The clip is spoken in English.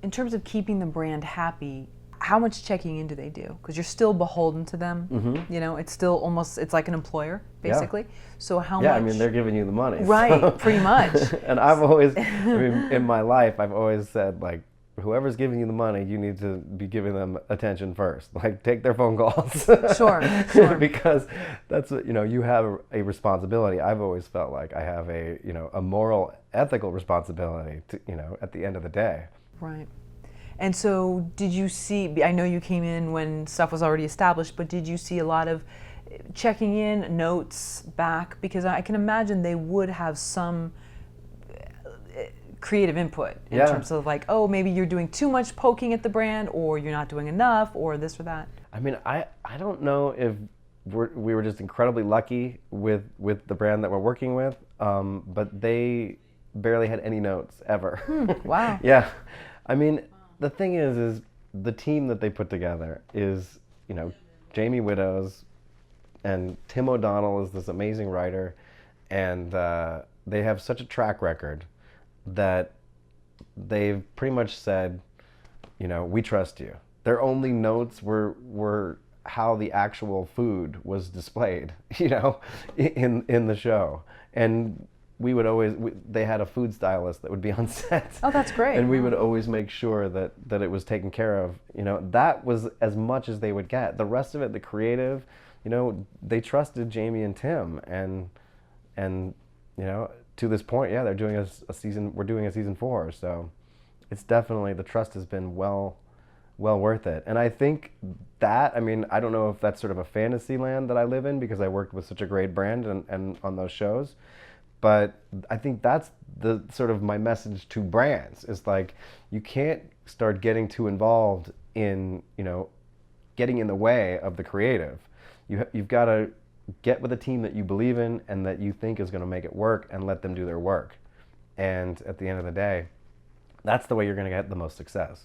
in terms of keeping the brand happy, how much checking in do they do? Because you're still beholden to them. Mm-hmm. You know, it's still almost, it's like an employer, basically. Yeah. So how yeah, much? I mean, they're giving you the money. Right, so. pretty much. And I've always, I mean, in my life, I've always said, like, whoever's giving you the money, you need to be giving them attention first. Like, take their phone calls. Sure. Because that's what, you know, you have a responsibility. I've always felt like I have a, you know, a moral, ethical responsibility to, you know, at the end of the day. Right. And so did you see, I know you came in when stuff was already established, but did you see a lot of checking in, notes back? Because I can imagine they would have some creative input in terms of like, oh, maybe you're doing too much poking at the brand, or you're not doing enough, or this or that. I mean, I don't know if we were just incredibly lucky with the brand that we're working with, but they barely had any notes ever. Wow. Yeah. I mean, the thing is the team that they put together is, you know, Jamie Widows and Tim O'Donnell is this amazing writer, and they have such a track record that they've pretty much said, you know, we trust you. Their only notes were how the actual food was displayed, you know, in the show. And we would always, they had a food stylist that would be on set. Oh, that's great. And we would always make sure that it was taken care of. You know, that was as much as they would get. The rest of it, the creative, you know, they trusted Jamie and Tim. And you know, to this point, yeah, they're doing a season, we're doing a season 4. So it's definitely, the trust has been well worth it. And I think that, I mean, I don't know if that's sort of a fantasy land that I live in because I worked with such a great brand and on those shows. But I think that's the sort of my message to brands is like, you can't start getting too involved in, you know, getting in the way of the creative. You've got to get with a team that you believe in and that you think is going to make it work and let them do their work. And at the end of the day, that's the way you're going to get the most success.